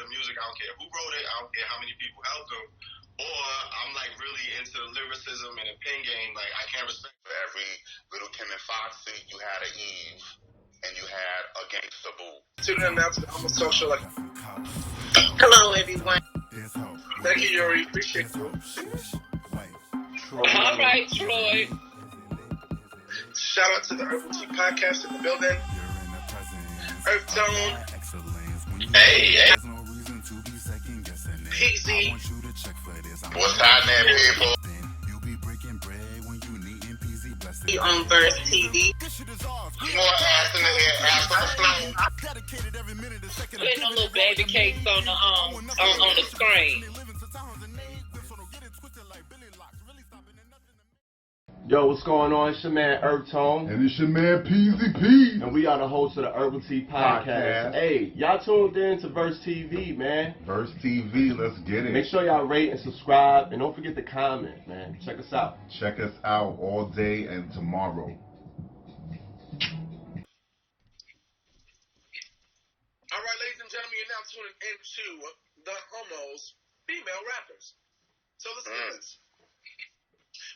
the music. I don't care who wrote it. I don't care how many people helped them. Or I'm like really into the lyricism and the pen game. Like I can't respect. For every Little Kim and Foxy, you had an Eve, and you had a Gangsta Boo. Tune in now to the Almost Social. Hello, everyone. Thank you, Yuri. Appreciate you. All right, Troy. Shout out to the Herbal Tea Podcast in the building. Earth Tone. Hey. PZ. What's happening, people? On Verse TV. More ass in the air, ass on the floor. Putting them little baby cakes on the screen. Yo, what's going on? It's your man Earth Tone. And it's your man PZP. And we are the hosts of the Herbal Tea Podcast. Hey, y'all tuned in to Verse TV, man. Verse TV, let's get it. Make sure y'all rate and subscribe, and don't forget to comment, man. Check us out. Check us out all day and tomorrow. All right, ladies and gentlemen, you're now tuning into the Homos female rappers. So let's do this.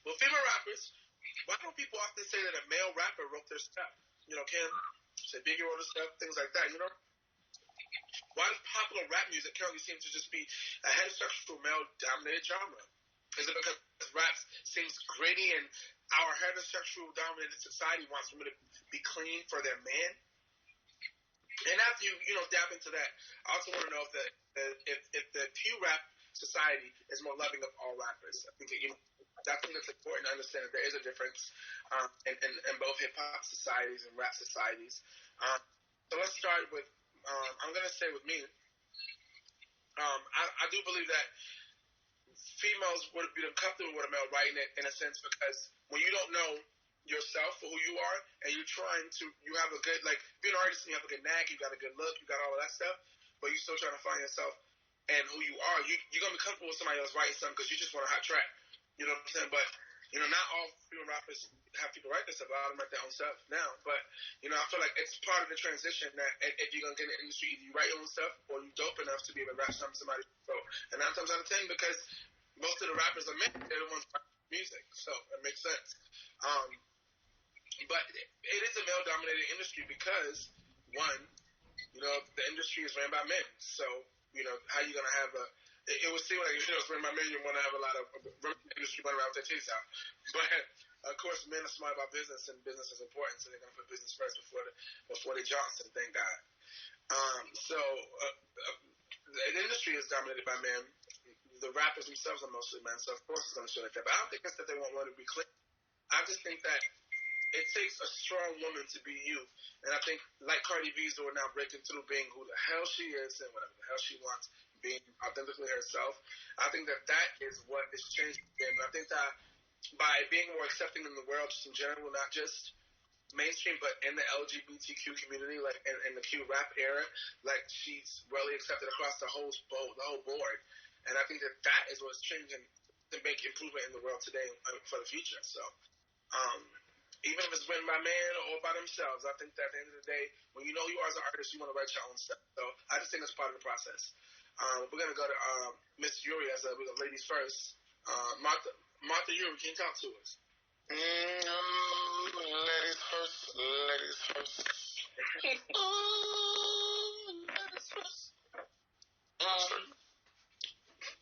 Well, female rappers, why don't people often say that a male rapper wrote their stuff? You know, Kim, say Biggie wrote his stuff, things like that, you know? Why does popular rap music currently seem to just be a heterosexual male-dominated genre? Is it because rap seems gritty and our heterosexual-dominated society wants women to be clean for their man? And after you know, dab into that, I also want to know if the Q rap society is more loving of all rappers. I think that's important to understand that there is a difference in both hip hop societies and rap societies. So let's start with I'm gonna say with me. I do believe that females would be uncomfortable with a male writing it in a sense because when you don't know yourself for who you are and you're trying to you have a good like being an artist and you have a good knack, you got a good look, you got all of that stuff, but you're still trying to find yourself and who you are, you're gonna be comfortable with somebody else writing something because you just want a hot track. You know what I'm saying? But you know, not all female rappers have people write this stuff. A lot of them write their own stuff now. But you know, I feel like it's part of the transition that if you're gonna get in the industry, either you write your own stuff or you dope enough to be able to rap something somebody wrote. And 9 times out of 10, because most of the rappers are men, they're the ones writing music, so it makes sense. But it is a male-dominated industry because, one, you know, the industry is ran by men. So, you know, how you going to have it would seem like, you know, it's ran by men, you want to have a lot of industry running around with their titties out. But, of course, men are smart about business, and business is important, so they're going to put business first before they Johnson, thank God. The industry is dominated by men. The rappers themselves are mostly men, so of course it's going to show like that. But I don't think it's that they want women to be clean. I just think that it takes a strong woman to be you. And I think, like Cardi B's doing now, breaking through being who the hell she is and whatever the hell she wants, being authentically herself, I think that is what is changing the game. And I think that by being more accepting in the world just in general, not just mainstream, but in the LGBTQ community, like in the Q rap era, like she's really accepted across the whole board. And I think that is what's changing to make improvement in the world today for the future. So, even if it's written by men or by themselves, I think that at the end of the day, when you know you are as an artist, you want to write your own stuff. So I just think it's part of the process. We're going to go to Miss Yuri as we go ladies first. Martha Yuri, can you talk to us? Ladies first. Ladies first. Ladies first.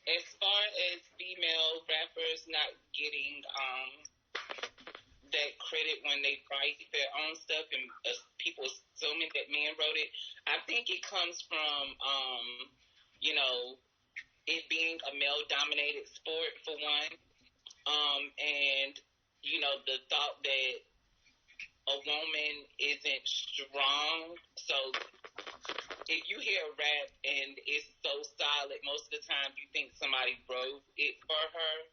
As far as female rappers not getting that credit when they write their own stuff and people assuming that men wrote it, I think it comes from, you know, it being a male-dominated sport, for one, and, you know, the thought that a woman isn't strong. So if you hear a rap and it's so solid, most of the time you think somebody wrote it for her.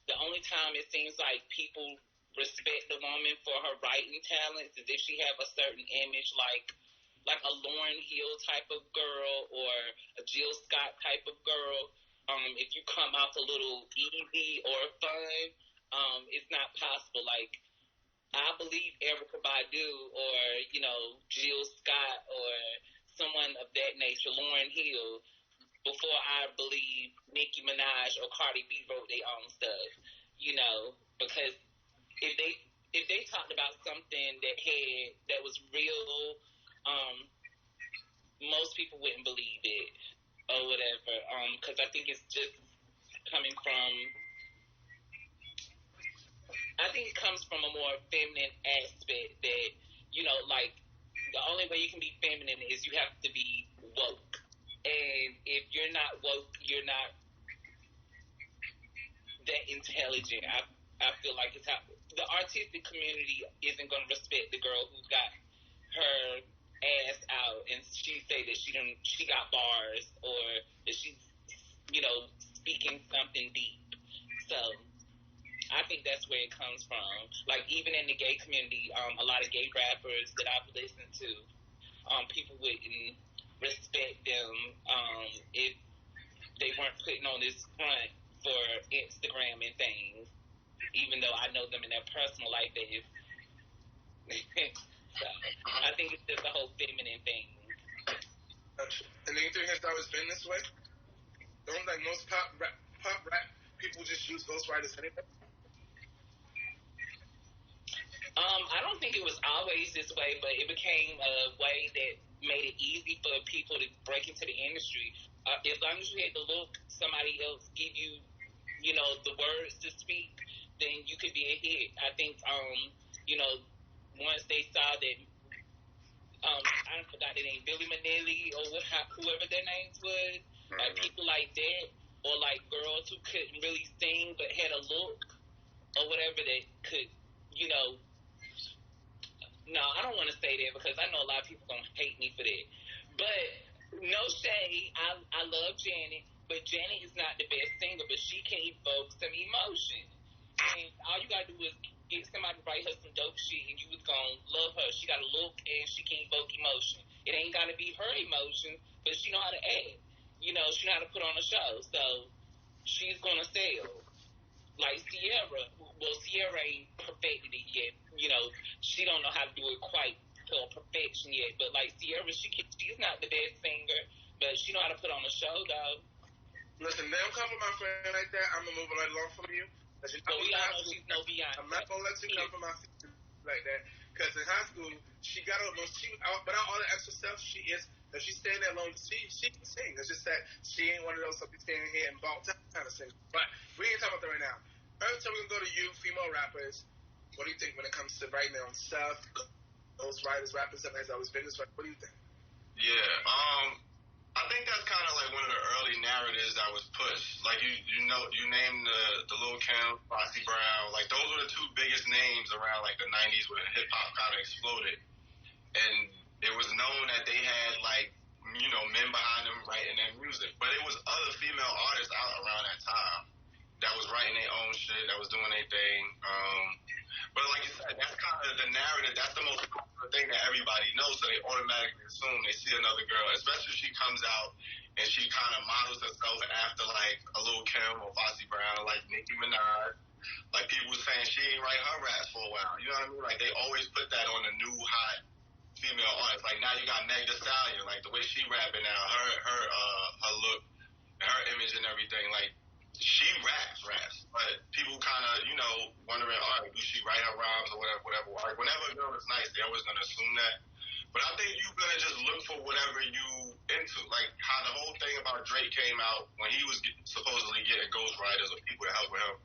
The only time it seems like people respect the woman for her writing talents is if she have a certain image, like a Lauryn Hill type of girl or a Jill Scott type of girl. If you come off a little easy or fun, it's not possible. Like, I believe Erykah Badu or, you know, Jill Scott or someone of that that nature, Lauryn Hill, before I believe Nicki Minaj or Cardi B wrote their own stuff, because if they talked about something that was real, most people wouldn't believe it or whatever. Because I think it's just coming from. I think it comes from a more feminine aspect that like the only way you can be feminine is you have to be woke, and if you're not woke, you're not that intelligent. I feel like it's how the artistic community isn't going to respect the girl who's got her ass out and she say that she got bars or that she's speaking something deep. So I think that's where it comes from. Like even in the gay community, a lot of gay rappers that I've listened to, people wouldn't respect them if they weren't putting on this front for Instagram and things, even though I know them in their personal life. So I think it's just a whole feminine thing. And do you think it's always been this way? Don't like most pop rap people just use ghostwriters anyway? I don't think it was always this way, but it became a way that made it easy for people to break into the industry. As long as you had to look, somebody else give you, the words to speak, then you could be a hit. I think, once they saw that, I forgot their name, Billy Manelli or whoever their names was, like people like that, or like girls who couldn't really sing but had a look or whatever that could, no, I don't want to say that because I know a lot of people gonna hate me for that. But no shade, I love Janet, but Janet is not the best singer, but she can evoke some emotion. And all you gotta do is get somebody to write her some dope shit, and you was gonna love her. She got a look, and she can evoke emotion. It ain't gotta be her emotion, but she know how to act. She know how to put on a show, so she's gonna sell. Like Sierra ain't perfected it yet. She don't know how to do it quite to perfection yet. But like Sierra, she's not the best singer, but she know how to put on a show though. Listen, don't come for my friend like that. I'm gonna move right along from you. But we all know she's no Beyonce. I'm not gonna let you come for my sister like that. Because in high school, she got out without all the extra stuff. If she's staying there alone, she can sing. It's just that she ain't one of those be standing here and ball kind of singers. But we ain't talking about that right now. First, we're gonna go to you, female rappers. What do you think when it comes to writing their own stuff? Those writers, rappers, that has always been this way. What do you think? Yeah, I think that's kind of like one of the early narratives that was pushed. Like you named the Lil Kim, Foxy Brown. Like those were the two biggest names around like the '90s when hip hop kind of exploded, and it was known that they had like men behind them writing their music. But it was other female artists out around that time that was writing their own shit, that was doing their thing. But like you said, that's kind of the narrative. That's the most popular thing that everybody knows, so they automatically assume they see another girl, especially if she comes out and she kind of models herself after like a Lil Kim or Foxy Brown, like Nicki Minaj. Like people were saying she ain't write her raps for a while. You know what I mean? Like they always put that on the new hot female artist. Like now you got Meg Thee Stallion, like the way she rapping now, her look, her image and everything. Like she raps, but people kind of wondering, all right, do she write her rhymes or whatever. Like whenever a girl is nice, they always gonna assume that. But I think you're gonna just look for whatever you into. Like how the whole thing about Drake came out when he was supposedly getting ghostwriters or people to help with him.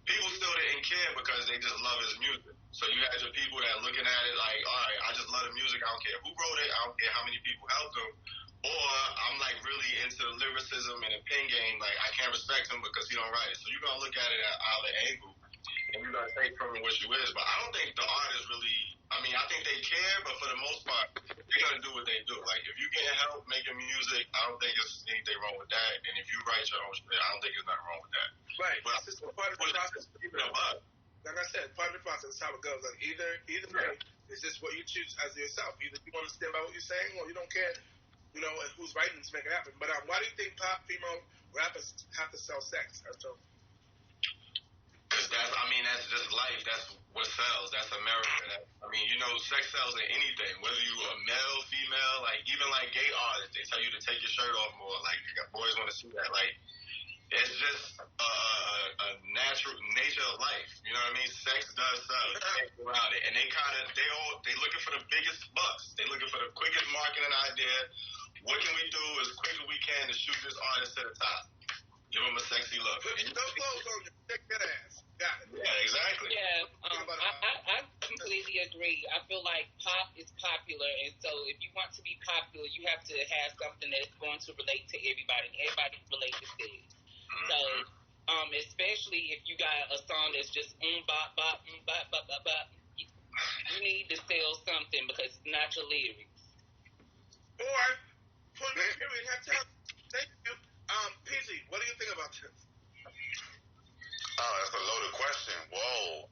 People still didn't care because they just love his music. So you had your people that looking at it like, all right, I just love the music. I don't care who wrote it. I don't care how many people helped him. Or I'm like really into the lyricism and the pen game. Like I can't respect him because he don't write it. So you're gonna look at it at either angle, and you're gonna take from it what you is. But I don't think the artists really. I mean, I think they care, but for the most part, they're gonna do what they do. Like if you getting help making music, I don't think there's anything wrong with that. And if you write your own shit, I don't think there's nothing wrong with that. Right. But It's just part of the process. Like I said, part of the process is how it goes. Like either way, it's just what you choose as yourself. Either you want to stand by what you're saying, or you don't care. Who's writing to make it happen. But why do you think pop female rappers have to sell sex? Because that's just life. That's what sells. That's America. Sex sells in anything. Whether you a male, female, like even like gay artists, they tell you to take your shirt off more. Like boys want to see that. Like it's just a natural nature of life. You know what I mean? Sex does sell. Around it, and they looking for the biggest bucks. They looking for the quickest marketing idea. What can we do as quick as we can to shoot this artist to the top? Give him a sexy look. Put no clothes on you. Take that ass. Got it. Yeah, exactly. Yeah, I completely agree. I feel like pop is popular, and so if you want to be popular, you have to have something that's going to relate to everybody. Everybody can relate to this. So, especially if you got a song that's just bop bop bop bop bop bop, you need to sell something because it's not your lyrics. Or put me period. Thank you. PZ, what do you think about this? Oh, that's a loaded question. Whoa.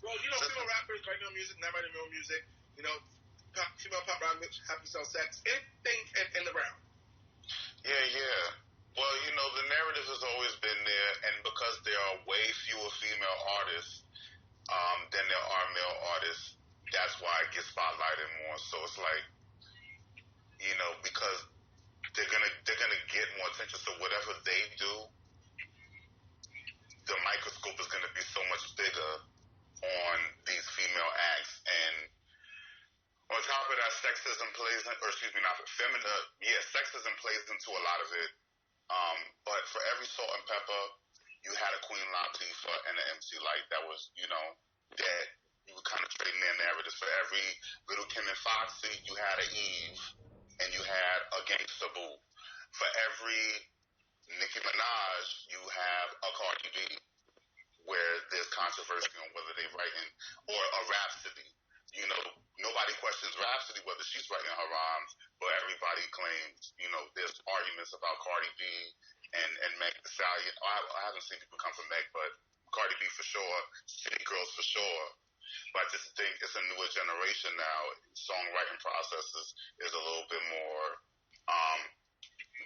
Well, female rappers write their own music, not writing their own music. Female pop rappers have to sell sex. Anything in the round. Yeah. Well, the narrative has always been there, and because there are way fewer female artists than there are male artists, that's why it gets spotlighted more. So it's like, because they're gonna get more attention. So whatever they do, the microscope is gonna be so much bigger on these female acts. And on top of that, sexism plays into a lot of it. But for every Salt and Pepper, you had a Queen Latifah and an MC Lyte that was, that you were kind of trading their narratives. For every Little Kim and Foxy, you had an Eve and you had a Gangsta Boo. For every Nicki Minaj, you have a Cardi B, where there's controversy on whether they're writing, or a Rhapsody. Nobody questions Rhapsody whether she's writing her rhymes, but everybody claims, there's arguments about Cardi B and Meg Thee Stallion. I haven't seen people come for Meg, but Cardi B for sure, City Girls for sure. But I just think it's a newer generation now. Songwriting processes is a little bit more,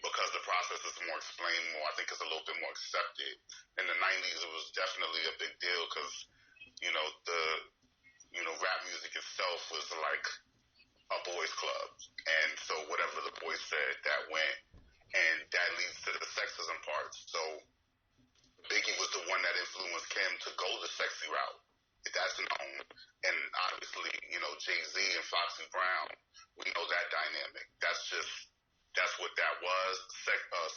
because the process is more explained more. I think it's a little bit more accepted. In the 90s, it was definitely a big deal because, rap music itself was like a boys' club. And so whatever the boys said, that went. And that leads to the sexism part. So Biggie was the one that influenced Kim to go the sexy route. That's known. And obviously, Jay-Z and Foxy Brown, we know that dynamic. That's what that was.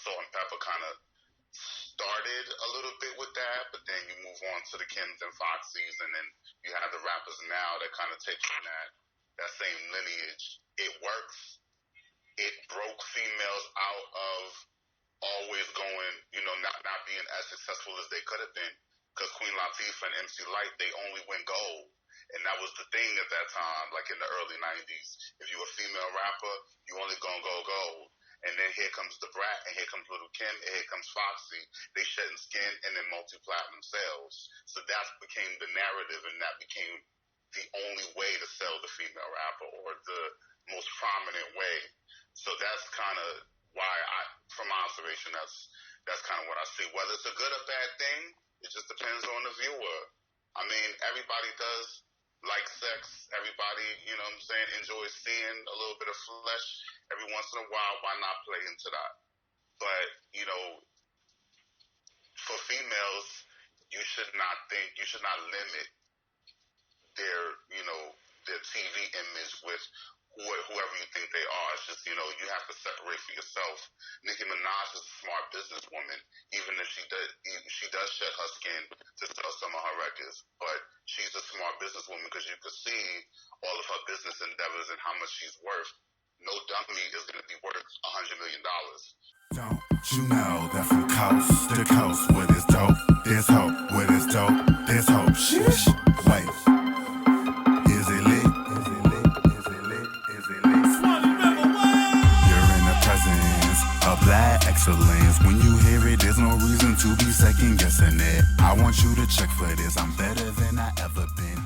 Salt and Pepper kind of started a little bit with that, but then you move on to the Kims and Foxys, and then you have the rappers now that kind of take from that same lineage. It works. It broke females out of always going, not being as successful as they could have been, because Queen Latifah and MC Lyte, they only went gold. And that was the thing at that time, like in the early 90s. If you were a female rapper, you only gonna go gold. And then here comes The Brat, and here comes Little Kim, and here comes Foxy. They shedding skin and then multi-platinum sales. So that became the narrative, and that became the only way to sell the female rapper, or the most prominent way. So that's kind of why from my observation, that's kind of what I see. Whether it's a good or bad thing, it just depends on the viewer. I mean, everybody does like sex. Everybody, enjoys seeing a little bit of flesh every once in a while. Why not play into that? But, for females, you should not limit their TV image with whoever you think they are. It's just, you have to separate for yourself. Nicki Minaj is a smart businesswoman, even if she does shed her skin to sell some of her records. But she's a smart businesswoman because you can see all of her business endeavors and how much she's worth. No dummy is going to be worth $100 million. Don't you know that from coast to coast, where there's dope, there's hope. Where there's dope, there's hope. Sheesh. Wait. Is it lit? Is it lit? Is it lit? Is it lit? You're in the presence of black excellence. When you hear it, there's no reason to be second guessing it. I want you to check for this. I'm better than I ever been.